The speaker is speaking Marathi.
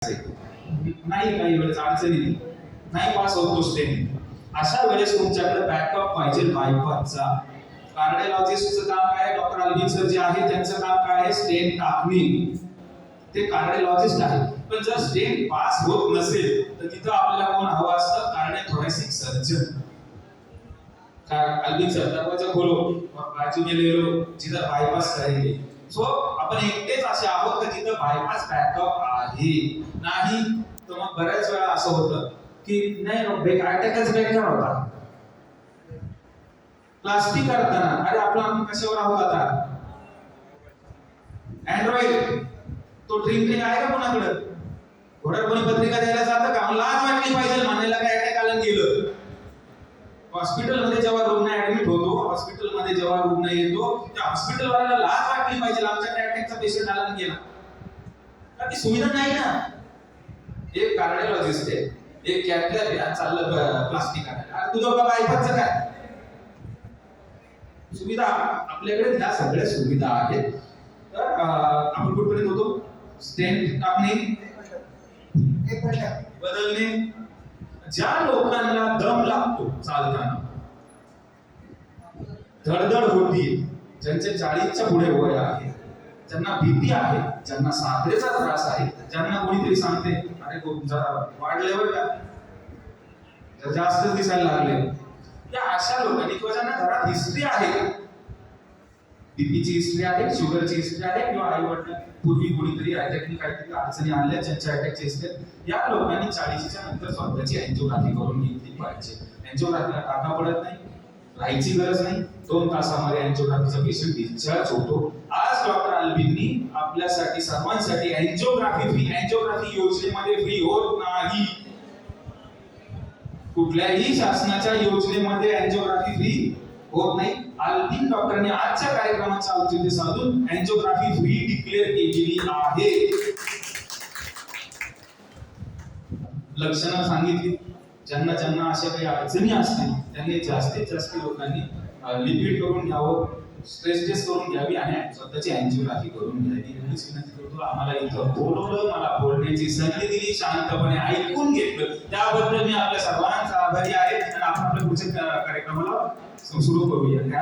नाही काही वेळेस अडचणी नाही पास होतो स्टेन. अशा वेळेस तुमच्याकडे बॅकअप पाहिजे बायपासचा. कार्डिओलॉजिस्टचं काम काय? डॉक्टर अल्विन सर जे आहे त्यांचं काम काय आहे? स्टेन टाकणे. ते कार्डिओलॉजिस्ट आहे. पण जर स्टेन पास होत नसेल तर तिथं आपल्याला कोण हवं असतं? कार्डिओथोरॅसिक सर्जन. अल्विन सर दरवाजा खोलो, बाजू में ले लो, जिधर बायपास करेंगे. सो आपण एकटेच असे आहोत की तिथं बायपास बॅकअप आहे. नाही तर मग बऱ्याच वेळा असं होतं की नाही अटॅकच बेकार होता. प्लास्टिक करताना अरे आपण कशावर आहोत आता? अँड्रॉइड. तो ड्रीम आहे का कोणाकडे? घोड्यावर कोणी पत्रिका द्यायला जातं का? लाज वाटली पाहिजे म्हणायला काय अटॅक आला गेलं. हॉस्पिटलमध्ये जेव्हा रुग्ण ऍडमिट होतो, हॉस्पिटलमध्ये जेव्हा रुग्ण येतो, त्या हॉस्पिटलवाल्याला लाज वाटली पाहिजे आमच्याकडे अटॅकचा पेशंट आला आणि गेला. का ती सुविधा नाही ना. एक कार्डिओलॉजिस्ट आहे, एक कॅथलॅब आहे, चाललं प्लास्टिक आणायला. अरे तुझं बाबा बायपासचं काय? सुविधा आपल्याकडे त्या सगळ्या सुविधा आहेत. तर आपण कुठपर्यंत होतो? स्टेंट टाकणे, बदलणे. ज्या लोकांना दम लागतो चालताना, धडधड होती, ज्यांचे 40च्या पुढे वय आहे, ज्यांना भीती आहे, ज्यांना साखरेचा त्रास आहे, ज्यांना कोणीतरी सांगते अरे जरा वाढले बरं का, जर जास्तच दिसायला लागले, या अशा लोकांनी किंवा ज्यांना घरात हिस्ट्री आहे, बीपीची हिस्ट्री आहे, शुगरची हिस्ट्री आहे, किंवा आई वडील पूर्वी कोणीतरी अटॅकनी काहीतरी अडचणी आणल्या ज्यांच्या अटॅकची हिस्ट्री, या लोकांनी 40च्या नंतर स्वतःची अँजिओग्राफी करून घेतली पाहिजे. अँजिओग्राफीला टाका पडत नाही, राहायची गरज नाही. 2 तासामध्ये अँजिओग्राफीचा पेशंट डिस्चार्ज होतो. आज डॉक्टर अल्विननी आपल्यासाठी सर्वांसाठी अँजिओग्राफी योजनेमध्ये फ्री होत नाही. कुठल्याही शासनाच्या योजनेमध्ये अँजिओग्राफी फ्री होत नाही. अल्विन डॉक्टरने आजच्या कार्यक्रमाचं औचित्य साधून अँजिओग्राफी फ्री डिक्लेअर केलेली आहे. लक्षणं सांगितली. ज्यांना ज्यांना अशा काही अडचणी असतील त्यांनी जास्तीत जास्त लोकांनी लिपिड करून घ्यावं, स्ट्रेस टेस्ट करून घ्यावी आणि स्वतःची अँजिओग्राफी करून घ्यावी. एवढीच विनंती करतो. आम्हाला इथं बोलवलं, मला बोलण्याची संधी दिली, शांतपणे ऐकून घेतलं, त्याबद्दल मी आपल्या सर्वांचा आभारी आहे. आणि आपण आपल्या पुढच्या कार्यक्रमाला सुरू करूया.